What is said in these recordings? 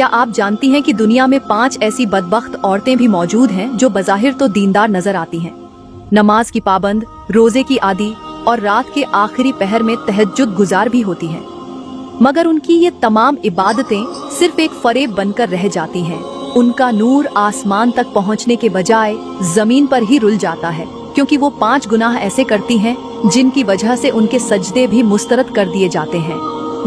क्या आप जानती हैं कि दुनिया में 5 ऐसी बदबख्त औरतें भी मौजूद हैं जो बज़ाहिर तो दीनदार नजर आती हैं, नमाज की पाबंद, रोजे की आदी और रात के आखिरी पहर में तहज्जुद गुजार भी होती हैं, मगर उनकी ये तमाम इबादतें सिर्फ एक फरेब बनकर रह जाती हैं। उनका नूर आसमान तक पहुंचने के बजाय जमीन पर ही रुल जाता है, क्योंकि वो 5 गुनाह ऐसे करती हैं जिनकी वजह से उनके सजदे भी मुस्तरद कर दिए जाते हैं।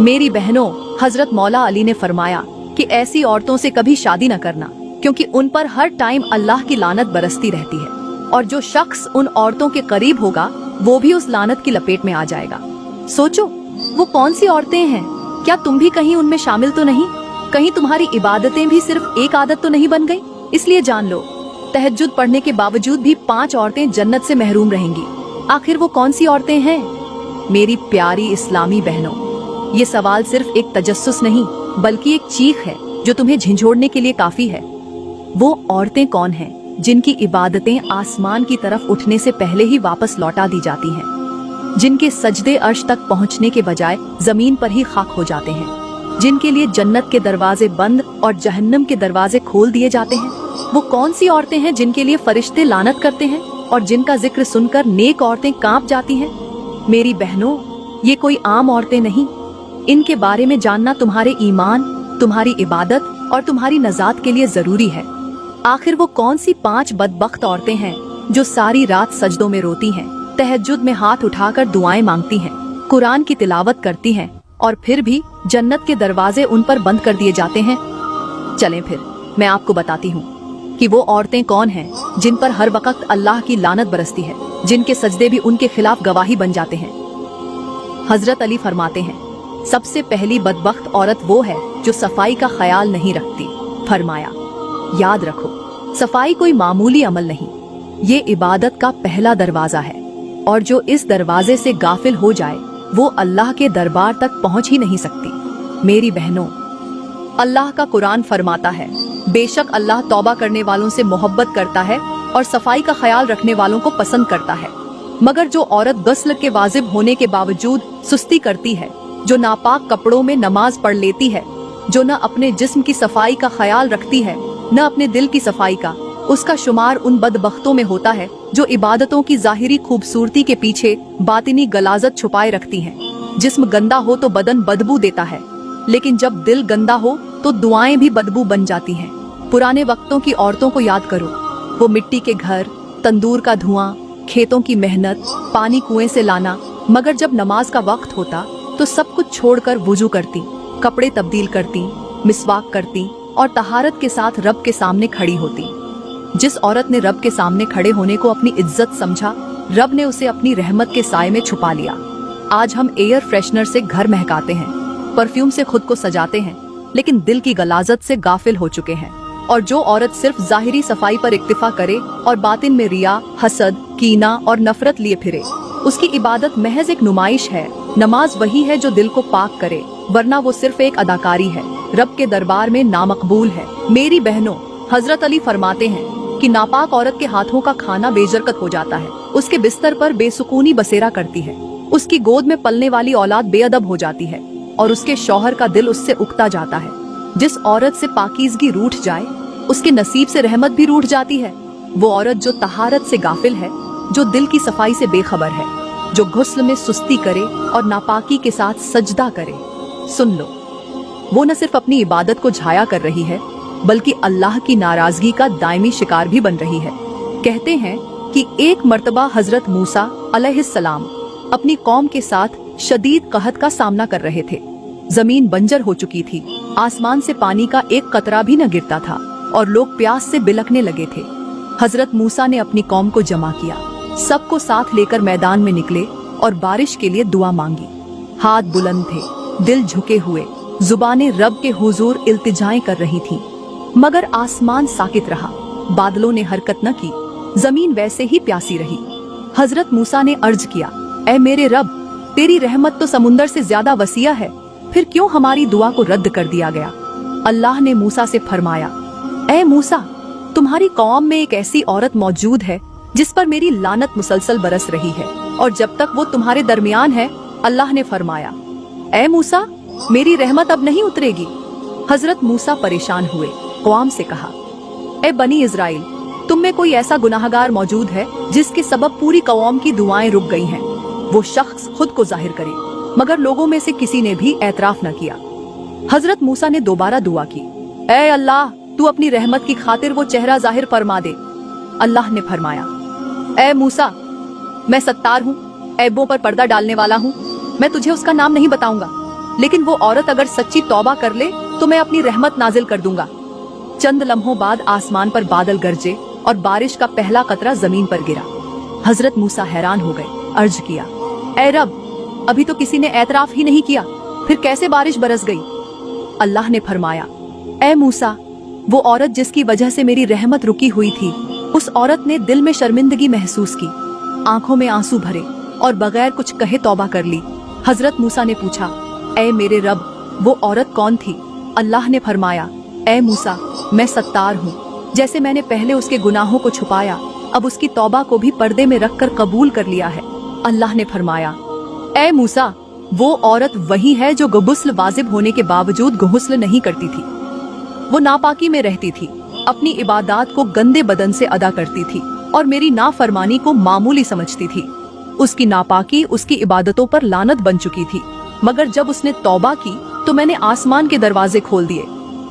मेरी बहनों, हजरत मौला अली ने फरमाया कि ऐसी औरतों से कभी शादी न करना, क्योंकि उन पर हर टाइम अल्लाह की लानत बरसती रहती है, और जो शख्स उन औरतों के करीब होगा वो भी उस लानत की लपेट में आ जाएगा। सोचो, वो कौन सी औरतें हैं? क्या तुम भी कहीं उनमें शामिल तो नहीं? कहीं तुम्हारी इबादतें भी सिर्फ एक आदत तो नहीं बन गई? इसलिए जान लो, तहज्जुद पढ़ने के बावजूद भी 5 औरतें जन्नत से महरूम रहेंगी। आखिर वो कौन सी औरतें हैं? मेरी प्यारी इस्लामी बहनों, ये सवाल सिर्फ एक तजस्सुस नहीं बल्कि एक चीख है जो तुम्हें झंझोड़ने के लिए काफी है। वो औरतें कौन हैं जिनकी इबादतें आसमान की तरफ उठने से पहले ही वापस लौटा दी जाती हैं, जिनके सजदे अर्श तक पहुंचने के बजाय जमीन पर ही खाक हो जाते हैं, जिनके लिए जन्नत के दरवाजे बंद और जहन्नम के दरवाजे खोल दिए जाते हैं? वो कौन सी औरतें हैं जिनके लिए फरिश्ते लानत करते हैं और जिनका जिक्र सुनकर नेक औरतें कांप जाती हैं? मेरी बहनों, ये कोई आम औरतें नहीं। इनके बारे में जानना तुम्हारे ईमान, तुम्हारी इबादत और तुम्हारी नजात के लिए जरूरी है। आखिर वो कौन सी 5 बदबख्त औरतें हैं जो सारी रात सजदों में रोती हैं, तहज्जुद में हाथ उठाकर दुआएं मांगती हैं, कुरान की तिलावत करती हैं, और फिर भी जन्नत के दरवाजे उन पर बंद कर दिए जाते हैं? चलें फिर मैं आपको बताती हूँ कि वो औरतें कौन हैं जिन पर हर वक्त अल्लाह की लानत बरसती है, जिनके सजदे भी उनके खिलाफ गवाही बन जाते हैं। हजरत अली फरमाते हैं, सबसे पहली बदबख्त औरत वो है जो सफाई का ख्याल नहीं रखती। फरमाया, याद रखो, सफाई कोई मामूली अमल नहीं, ये इबादत का पहला दरवाजा है, और जो इस दरवाजे से गाफिल हो जाए वो अल्लाह के दरबार तक पहुंच ही नहीं सकती। मेरी बहनों, अल्लाह का कुरान फरमाता है, बेशक अल्लाह तौबा करने वालों से मोहब्बत करता है और सफाई का ख्याल रखने वालों को पसंद करता है। मगर जो औरत गस्ल के वाजिब होने के बावजूद सुस्ती करती है, जो नापाक कपड़ों में नमाज पढ़ लेती है, जो न अपने जिस्म की सफाई का ख्याल रखती है न अपने दिल की सफाई का, उसका शुमार उन बदबख्तों में होता है जो इबादतों की जाहिरी खूबसूरती के पीछे बातिनी गलाजत छुपाए रखती हैं। जिस्म गंदा हो तो बदन बदबू देता है, लेकिन जब दिल गंदा हो तो दुआएं भी बदबू बन जाती हैं। पुराने वक्तों की औरतों को याद करो, वो मिट्टी के घर, तंदूर का धुआं, खेतों की मेहनत, पानी कुएं से लाना, मगर जब नमाज का वक्त होता तो सब कुछ छोड़कर वुजू करती, कपड़े तब्दील करती, मिसवाक करती और तहारत के साथ रब के सामने खड़ी होती। जिस औरत ने रब के सामने खड़े होने को अपनी इज्जत समझा, रब ने उसे अपनी रहमत के साए में छुपा लिया। आज हम एयर फ्रेशनर से घर महकाते हैं, परफ्यूम से खुद को सजाते हैं, लेकिन दिल की गलाजत से गाफिल हो चुके हैं। और जो औरत सिर्फ जाहिरी सफाई पर इक्तिफा करे और बातिन में रिया, हसद, कीना और नफरत लिए फिरे, उसकी इबादत महज एक नुमाइश है। नमाज वही है जो दिल को पाक करे, वरना वो सिर्फ एक अदाकारी है, रब के दरबार में नामकबूल है। मेरी बहनों, हजरत अली फरमाते हैं कि नापाक औरत के हाथों का खाना बेजरकत हो जाता है, उसके बिस्तर पर बेसुकूनी बसेरा करती है, उसकी गोद में पलने वाली औलाद बेअदब हो जाती है और उसके शौहर का दिल उससे उकता जाता है। जिस औरत से पाकीज़गी रूठ जाए, उसके नसीब से रहमत भी रूठ जाती है। वो औरत जो तहारत से गाफिल है, जो दिल की सफाई से बेखबर है, जो गुस्ल में सुस्ती करे और नापाकी के साथ सजदा करे। सुन लो, वो न सिर्फ अपनी इबादत को झाया कर रही है, बल्कि अल्लाह की नाराजगी का दायमी शिकार भी बन रही है। कहते हैं कि एक मर्तबा हजरत मूसा अलैहिस्सलाम अपनी कौम के साथ शदीद कहत का सामना कर रहे थे। जमीन बंजर हो चुकी थी, आसमान से पानी का एक कतरा भी न गिरता था और लोग प्यास से बिलखने लगे थे। हजरत मूसा ने अपनी कौम को जमा किया, सबको साथ लेकर मैदान में निकले और बारिश के लिए दुआ मांगी। हाथ बुलंद थे, दिल झुके हुए, जुबानें रब के हुजूर इल्तिजाएं कर रही थीं, मगर आसमान साकित रहा, बादलों ने हरकत न की, जमीन वैसे ही प्यासी रही। हजरत मूसा ने अर्ज किया, ऐ मेरे रब, तेरी रहमत तो समुंदर से ज्यादा वसीया है, फिर क्यों हमारी दुआ को रद्द कर दिया गया? अल्लाह ने मूसा से फरमाया, ऐ मूसा, तुम्हारी कौम में एक ऐसी औरत मौजूद है जिस पर मेरी लानत मुसलसल बरस रही है, और जब तक वो तुम्हारे दरमियान है, अल्लाह ने फरमाया, ऐ मूसा, मेरी रहमत अब नहीं उतरेगी। हजरत मूसा परेशान हुए, कौम से कहा, ए बनी इजराइल, तुम में कोई ऐसा गुनाहगार मौजूद है जिसके सबब पूरी कौम की दुआएं रुक गई हैं? वो शख्स खुद को जाहिर करे। मगर लोगों में से किसी ने भी एतराफ न किया। हजरत मूसा ने दोबारा दुआ की, ए अल्लाह, तू अपनी रहमत की खातिर वो चेहरा जाहिर फरमा दे। अल्लाह ने फरमाया, ए मूसा, मैं सत्तार हूँ, ऐबों पर पर्दा डालने वाला हूँ। मैं तुझे उसका नाम नहीं बताऊंगा, लेकिन वो औरत अगर सच्ची तौबा कर ले तो मैं अपनी रहमत नाजिल कर दूंगा। चंद लम्हों बाद आसमान पर बादल गरजे और बारिश का पहला कतरा जमीन पर गिरा। हजरत मूसा हैरान हो गए, अर्ज किया, ए रब, अभी तो किसी ने एतराफ ही नहीं किया, फिर कैसे बारिश बरस गई? अल्लाह ने फरमाया, ए मूसा, वो औरत जिसकी वजह से मेरी रहमत रुकी हुई थी, उस औरत ने दिल में शर्मिंदगी महसूस की, आंखों में आंसू भरे और बगैर कुछ कहे तौबा कर ली। हजरत मूसा ने पूछा, ए मेरे रब, वो औरत कौन थी? अल्लाह ने फरमाया, ए मूसा, मैं सत्तार हूँ। जैसे मैंने पहले उसके गुनाहों को छुपाया, अब उसकी तौबा को भी पर्दे में रखकर कबूल कर लिया है। अल्लाह ने फरमाया, ए मूसा, वो औरत वही है जो गुस्ल वाजिब होने के बावजूद गुस्ल नहीं करती थी। वो नापाकी में रहती थी, अपनी इबादत को गंदे बदन से अदा करती थी और मेरी नाफरमानी को मामूली समझती थी। उसकी नापाकी उसकी इबादतों पर लानत बन चुकी थी। मगर जब उसने तौबा की तो मैंने आसमान के दरवाजे खोल दिए,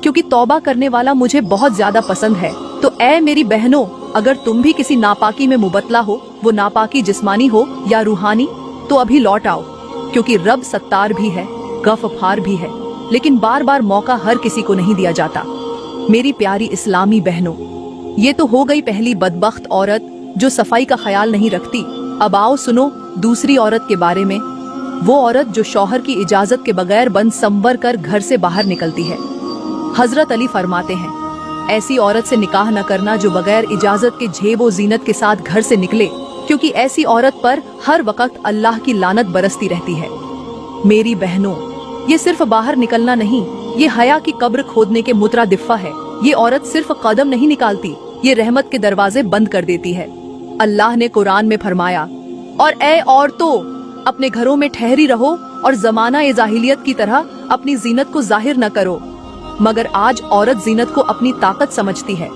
क्योंकि तौबा करने वाला मुझे बहुत ज्यादा पसंद है। तो ए मेरी बहनों, अगर तुम भी किसी नापाकी में मुबतला हो, वो नापाकी जिस्मानी हो या रूहानी, तो अभी लौट आओ, क्योंकि रब सत्तार भी है, गफ्फार भी है, लेकिन बार बार मौका हर किसी को नहीं दिया जाता। मेरी प्यारी इस्लामी बहनों, ये तो हो गई पहली बदबख्त औरत जो सफाई का ख्याल नहीं रखती। अब आओ सुनो दूसरी औरत के बारे में। वो औरत जो शौहर की इजाजत के बगैर बंद संवर कर घर से बाहर निकलती है। हजरत अली फरमाते हैं, ऐसी औरत से निकाह न करना जो बगैर इजाजत के झेब व जीनत के साथ घर से निकले, क्योंकि ऐसी औरत पर हर वक्त अल्लाह की लानत बरसती रहती है। मेरी बहनों, ये सिर्फ बाहर निकलना नहीं, ये हया की कब्र खोदने के मुतरादिफा है। ये औरत सिर्फ कदम नहीं निकालती, ये रहमत के दरवाजे बंद कर देती है। अल्लाह ने कुरान में फरमाया, और ए औरतों, अपने घरों में ठहरी रहो और जमाना ए जाहिलियत की तरह अपनी जीनत को जाहिर न करो। मगर आज औरत जीनत को अपनी ताकत समझती है,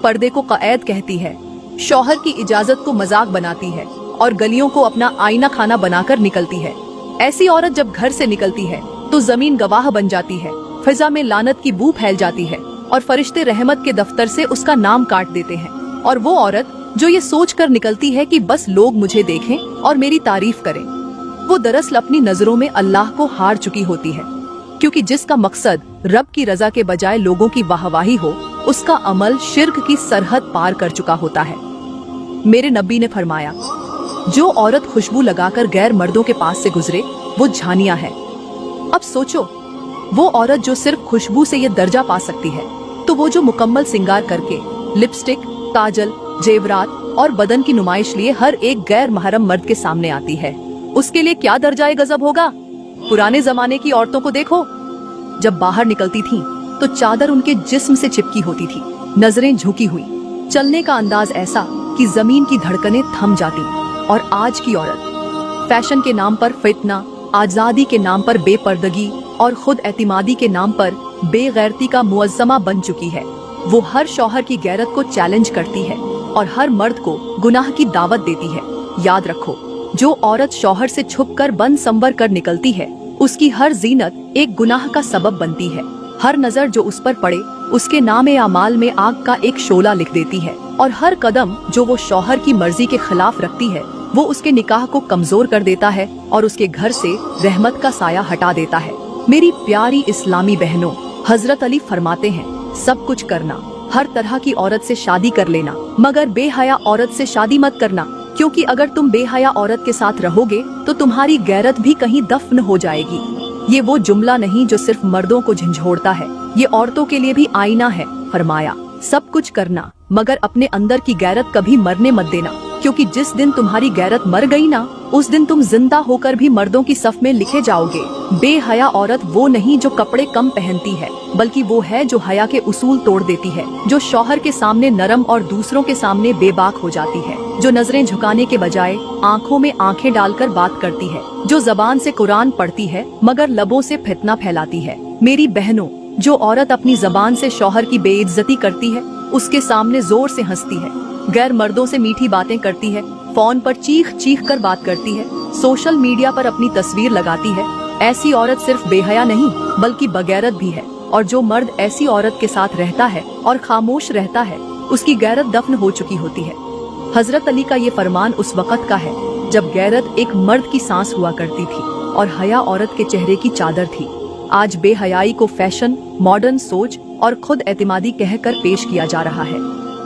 पर्दे को क़ैद कहती है, शौहर की इजाजत को मजाक बनाती है और गलियों को अपना आईना खाना बनाकर निकलती है। ऐसी औरत जब घर से निकलती है तो जमीन गवाह बन जाती है, फिजा में लानत की बू फैल जाती है और फरिश्ते रहमत के दफ्तर से उसका नाम काट देते हैं। और वो औरत जो ये सोच कर निकलती है कि बस लोग मुझे देखें और मेरी तारीफ करें, वो दरअसल अपनी नजरों में अल्लाह को हार चुकी होती है, क्योंकि जिसका मकसद रब की रजा के बजाय लोगों की वाहवाही हो, उसका अमल शिर्क की सरहद पार कर चुका होता है। मेरे नबी ने फरमाया, जो औरत खुशबू लगाकर गैर मर्दों के पास से गुजरे वो झानिया है। अब सोचो, वो औरत जो सिर्फ खुशबू से ये दर्जा पा सकती है, तो वो जो मुकम्मल सिंगार करके लिपस्टिक, काजल, जेवरात और बदन की नुमाइश लिए हर एक गैर महरम मर्द के सामने आती है, उसके लिए क्या दर्जाए गजब होगा। पुराने जमाने की औरतों को देखो, जब बाहर निकलती थीं, तो चादर उनके जिस्म से चिपकी होती थी, नजरें झुकी हुई, चलने का अंदाज ऐसा कि जमीन की धड़कनें थम जाती। और आज की औरत फैशन के नाम पर फितना, आजादी के नाम पर बेपर्दगी और खुद एतिमादी के नाम पर बेगैरती का मुअज्जमा बन चुकी है। वो हर शौहर की गैरत को चैलेंज करती है और हर मर्द को गुनाह की दावत देती है। याद रखो, जो औरत शौहर से छुपकर बंद संवर कर निकलती है, उसकी हर जीनत एक गुनाह का सबब बनती है। हर नजर जो उस पर पड़े, उसके नामे आमाल में आग का एक शोला लिख देती है। और हर कदम जो वो शौहर की मर्जी के खिलाफ रखती है, वो उसके निकाह को कमजोर कर देता है और उसके घर से रहमत का साया हटा देता है। मेरी प्यारी इस्लामी बहनों, हजरत अली फरमाते हैं, सब कुछ करना, हर तरह की औरत से शादी कर लेना, मगर बेहया औरत से शादी मत करना, क्योंकि अगर तुम बेहया औरत के साथ रहोगे तो तुम्हारी गैरत भी कहीं दफन हो जाएगी। ये वो जुमला नहीं जो सिर्फ मर्दों को झंझोड़ता है, ये औरतों के लिए भी आईना है। फरमाया, सब कुछ करना, मगर अपने अंदर की गैरत कभी मरने मत देना, क्योंकि जिस दिन तुम्हारी गैरत मर गई ना, उस दिन तुम जिंदा होकर भी मर्दों की सफ में लिखे जाओगे। बेहया औरत वो नहीं जो कपड़े कम पहनती है, बल्कि वो है जो हया के उसूल तोड़ देती है, जो शौहर के सामने नरम और दूसरों के सामने बेबाक हो जाती है, जो नजरें झुकाने के बजाय आंखों में आंखें डालकर बात करती है, जो जबान से कुरान पढ़ती है मगर लबों से फितना फैलाती है। मेरी बहनों, जो औरत अपनी जबान से शौहर की बेइज्जती करती है, उसके सामने जोर से हंसती है, गैर मर्दों से मीठी बातें करती है, फोन पर चीख चीख कर बात करती है, सोशल मीडिया पर अपनी तस्वीर लगाती है, ऐसी औरत सिर्फ बेहया नहीं बल्कि बगैरत भी है। और जो मर्द ऐसी औरत के साथ रहता है और खामोश रहता है, उसकी गैरत दफन हो चुकी होती है। हजरत अली का ये फरमान उस वक़्त का है जब गैरत एक मर्द की सांस हुआ करती थी और हया औरत के चेहरे की चादर थी। आज बेहयाई को फैशन, मॉडर्न सोच और खुद एतमादी कहकर पेश किया जा रहा है।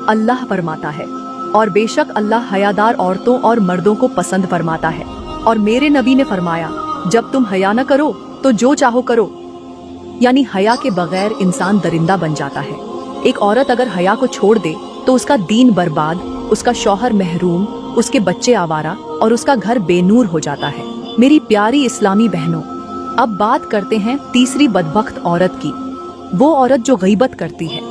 अल्लाह फरमाता है, और बेशक अल्लाह हयादार औरतों और मर्दों को पसंद फरमाता है। और मेरे नबी ने फरमाया, जब तुम हया न करो तो जो चाहो करो। यानी हया के बगैर इंसान दरिंदा बन जाता है। एक औरत अगर हया को छोड़ दे तो उसका दीन बर्बाद, उसका शौहर महरूम, उसके बच्चे आवारा और उसका घर बेनूर हो जाता है। मेरी प्यारी इस्लामी बहनों, अब बात करते हैं तीसरी बदबख्त औरत की। वो औरत जो गीबत करती है,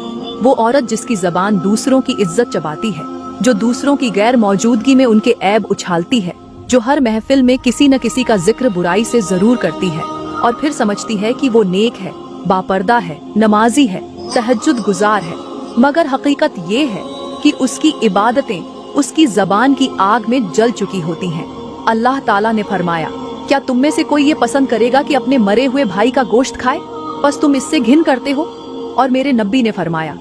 वो औरत जिसकी जबान दूसरों की इज्जत चबाती है, जो दूसरों की गैर मौजूदगी में उनके ऐब उछालती है, जो हर महफिल में किसी न किसी का जिक्र बुराई से जरूर करती है और फिर समझती है कि वो नेक है, बापर्दा है, नमाजी है, तहज्जुद गुजार है, मगर हकीकत ये है कि उसकी इबादतें उसकी जबान की आग में जल चुकी होती हैं। अल्लाह ताला ने फरमाया, क्या तुम में से कोई ये पसंद करेगा कि अपने मरे हुए भाई का गोश्त खाए? बस तुम इससे घिन करते हो। और मेरे नबी ने फरमाया,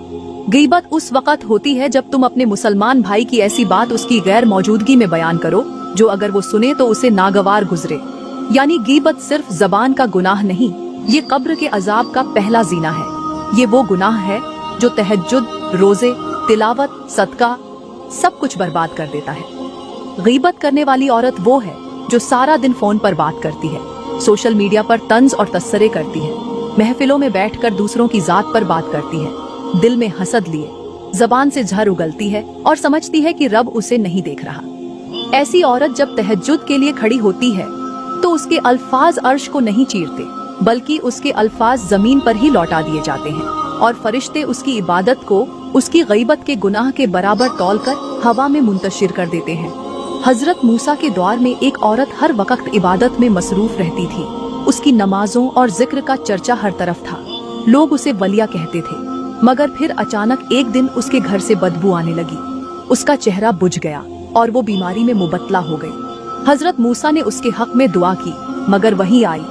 गीबत उस वक़्त होती है जब तुम अपने मुसलमान भाई की ऐसी बात उसकी गैर मौजूदगी में बयान करो जो अगर वो सुने तो उसे नागवार गुजरे। यानी गीबत सिर्फ जबान का गुनाह नहीं, ये कब्र के अजाब का पहला जीना है। ये वो गुनाह है जो तहज्जुद, रोजे, तिलावत, सदका सब कुछ बर्बाद कर देता है। गीबत करने वाली औरत वो है जो सारा दिन फोन पर बात करती है, सोशल मीडिया पर तंज और तस्सरे करती है, महफिलों में बैठकर दूसरों की जात पर बात करती है, दिल में हसद लिए जबान से झर उगलती है और समझती है कि रब उसे नहीं देख रहा। ऐसी औरत जब तहज्जुद के लिए खड़ी होती है तो उसके अल्फाज अर्श को नहीं चीरते, बल्कि उसके अल्फाज जमीन पर ही लौटा दिए जाते हैं और फरिश्ते उसकी इबादत को उसकी गईबत के गुनाह के बराबर तौलकर हवा में मुंतशिर कर देते हैं। हजरत मूसा के दौर में एक औरत हर वक्त इबादत में मसरूफ रहती थी। उसकी नमाजों और जिक्र का चर्चा हर तरफ था। लोग उसे वलिया कहते थे। मगर फिर अचानक एक दिन उसके घर से बदबू आने लगी। उसका चेहरा बुझ गया और वो बीमारी में मुबतला हो गई। हजरत मूसा ने उसके हक में दुआ की, मगर वही आई,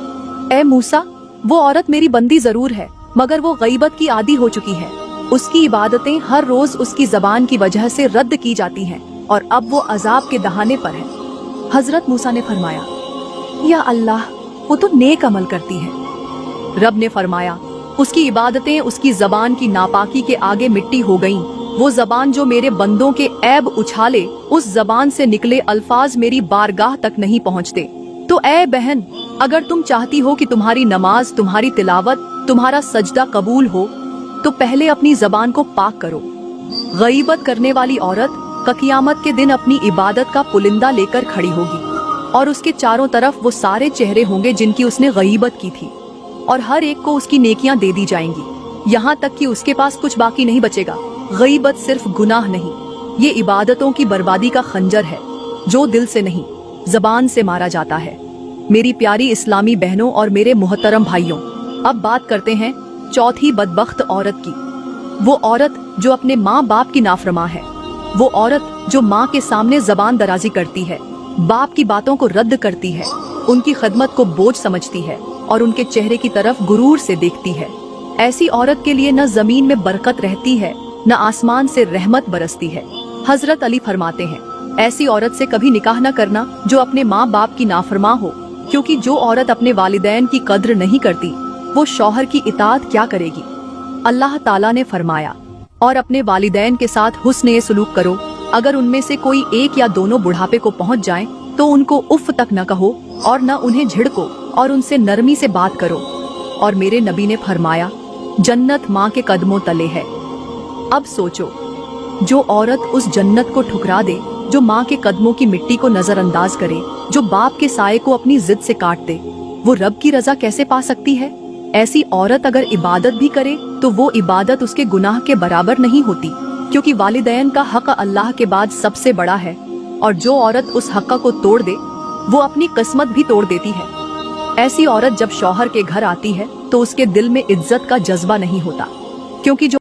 ए मूसा, वो औरत मेरी बंदी जरूर है, मगर वो गईबत की आदी हो चुकी है। उसकी इबादतें हर रोज उसकी जबान की वजह से रद्द की जाती हैं और अब वो अजाब के दहाने पर है। हजरत मूसा ने फरमाया, या अल्लाह, वो तो नेक अमल करती है। रब ने फरमाया, उसकी इबादतें उसकी जबान की नापाकी के आगे मिट्टी हो गईं। वो जबान जो मेरे बंदों के ऐब उछाले, उस जबान से निकले अल्फाज मेरी बारगाह तक नहीं पहुँचते। तो ए बहन, अगर तुम चाहती हो कि तुम्हारी नमाज, तुम्हारी तिलावत, तुम्हारा सजदा कबूल हो, तो पहले अपनी जबान को पाक करो। गईबत करने वाली औरत क़यामत के दिन अपनी इबादत का पुलिंदा लेकर खड़ी होगी और उसके चारों तरफ वो सारे चेहरे होंगे जिनकी उसने गईबत की थी, और हर एक को उसकी नेकियां दे दी जाएंगी, यहाँ तक कि उसके पास कुछ बाकी नहीं बचेगा। गईबत सिर्फ गुनाह नहीं, ये इबादतों की बर्बादी का खंजर है जो दिल से नहीं, जबान से मारा जाता है। मेरी प्यारी इस्लामी बहनों और मेरे मोहतरम भाइयों, अब बात करते हैं चौथी बदबख्त औरत की। वो औरत जो अपने माँ बाप की नाफरमा है। वो औरत जो माँ के सामने जबान दराजी करती है, बाप की बातों को रद्द करती है, उनकी खदमत को बोझ समझती है और उनके चेहरे की तरफ गुरूर से देखती है। ऐसी औरत के लिए न जमीन में बरकत रहती है, न आसमान से रहमत बरसती है। हजरत अली फरमाते हैं, ऐसी औरत से कभी निकाह न करना जो अपने माँ बाप की नाफरमा हो, क्योंकि जो औरत अपने वालिदैन की कद्र नहीं करती, वो शौहर की इताअत क्या करेगी। अल्लाह ताला ने फरमाया, और अपने वालिदैन के साथ हुस्न सलूक करो। अगर उनमें से कोई एक या दोनों बुढ़ापे को पहुंच जाएं, तो उनको उफ तक न कहो और न उन्हें झिड़को और उनसे नरमी से बात करो। और मेरे नबी ने फरमाया, जन्नत माँ के कदमों तले है। अब सोचो, जो औरत उस जन्नत को ठुकरा दे, जो माँ के कदमों की मिट्टी को नजरअंदाज करे, जो बाप के साये को अपनी जिद से काट दे, वो रब की रजा कैसे पा सकती है। ऐसी औरत अगर इबादत भी करे तो वो इबादत उसके गुनाह के बराबर नहीं होती, क्योंकि वालिदैन का हक अल्लाह के बाद सबसे बड़ा है। और जो औरत उस हक को तोड़ दे, वो अपनी किस्मत भी तोड़ देती है। ऐसी औरत जब शौहर के घर आती है तो उसके दिल में इज्जत का जज्बा नहीं होता, क्योंकि जो